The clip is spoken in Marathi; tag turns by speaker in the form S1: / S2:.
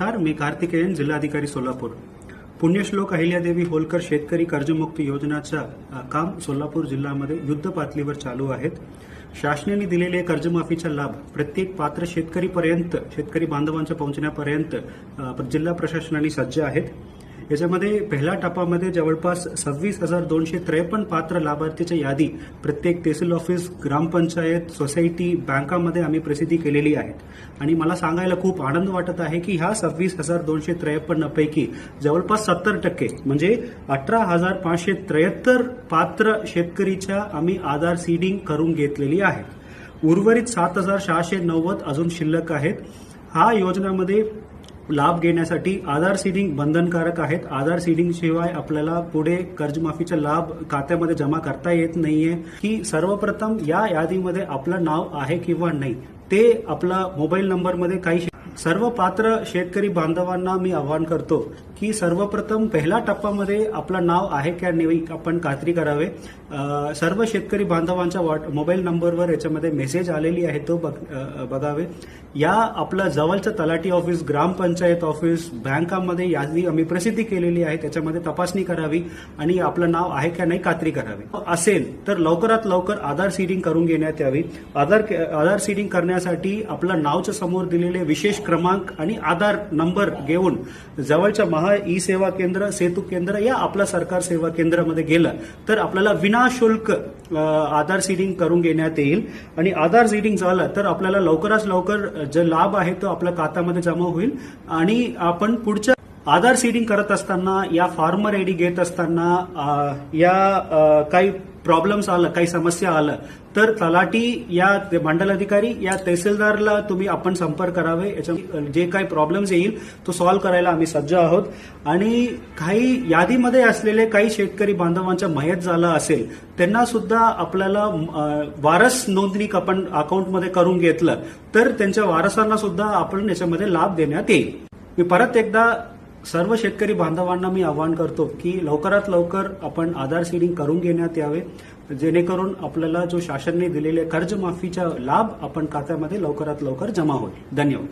S1: नमस्कार, मी कार्तिकेयन, जिल्हाधिकारी सोलापूर. पुण्यश्लोक अहिल्यादेवी होलकर शेतकरी कर्जमुक्ती योजनाचा काम सोलापूर जिल्ह्यामध्ये युद्ध पातळीवर चालू आहेत. शासनाने दिलेले कर्जमाफीचा लाभ प्रत्येक पात्र शेतकरी बांधवांच्या पोहोचण्यापर्यंत जिल्हा प्रशासनाने सज्ज आहेत. याच्यामध्ये पहिल्या टप्प्यामध्ये जवळपास 26,253 पात्र लाभार्थीची यादी प्रत्येक तहसील ऑफिस, ग्रामपंचायत, सोसायटी, बँकामध्ये आम्ही प्रसिद्धी केलेली आहे. आणि मला सांगायला खूप आनंद वाटत आहे की ह्या 26,253 पैकी जवळपास 70% म्हणजे 18,573 पात्र शेतकरीच्या आम्ही आधार सीडिंग करून घेतलेली आहे. उर्वरित 7,690 अजून शिल्लक आहेत. हा योजनामध्ये लाभ घेण्यासाठी आधार सीडिंग बंधनकारक आहेत. आधार सीडिंग शिवाय आपल्याला पुढे कर्जमाफीचा लाभ खात्यामध्ये जमा करता येत नाहीये. की सर्वप्रथम या यादीमध्ये आपलं नाव आहे किंवा नाही ते आपला मोबाईल नंबरमध्ये काही सर्व पात्र शेतकरी बांधवांना मी आवाहन करतो की सर्वप्रथम पहिल्या टप्प्यामध्ये आपलं नाव आहे की नाही आपण खात्री करावे. सर्व शेतकरी बांधवांच्या मोबाईल नंबरवर याच्यामध्ये मेसेज आलेली आहे तो बघावे. या आपलं जवळचं तलाठी ऑफिस, ग्रामपंचायत ऑफिस, बँकामध्ये यादी आम्ही प्रसिद्धी केलेली आहे त्याच्यामध्ये तपासणी करावी आणि आपलं नाव आहे की नाही खात्री करावी. असेल तर लवकरात लवकर आधार सीडिंग करून घेण्यात यावी. आधार सीडिंग करण्यासाठी आपलं नावच्या समोर दिलेले विशेष क्रमांक आणि आधार नंबर घेऊन जवळच्या महा ई सेवा केंद्र, सेतू केंद्र या आपल्या सरकार सेवा केंद्रामध्ये गेलं तर आपल्याला विनाशुल्क आधार सीडिंग करून घेण्यात येईल. आणि आधार सीडिंग झालं तर आपल्याला लवकरात लवकर जे लाभ आहे तो आपल्या खात्यामध्ये जमा होईल. आणि आपण पुढच्या आधार सीडिंग करत असताना या फार्मर आयडी घेत असताना या काही प्रॉब्लेम्स आलं, काही समस्या आलं तर तलाठी या मंडलाधिकारी या तहसीलदारला आपण संपर्क करावे. याच्या जे काही प्रॉब्लेम्स येईल तो सॉल्व्ह करायला आम्ही सज्ज आहोत. आणि काही यादीमध्ये असलेले काही शेतकरी बांधवांच्या मयत झाला असेल त्यांना सुद्धा आपल्याला वारस नोंदणी आपण अकाउंटमध्ये करून घेतलं तर त्यांच्या वारसांना सुद्धा आपण याच्यामध्ये लाभ देण्यात येईल. मी परत एकदा सर्व शेतकरी बांधवांना मी आवाहन करतो की लवकरात लवकर आपण आधार सीडिंग करून घेण्यात यावे जेणेकरून आपल्याला जो शासनाने दिलेले कर्जमाफीचा लाभ आपण खात्यामध्ये लवकरात लवकर जमा होईल. धन्यवाद.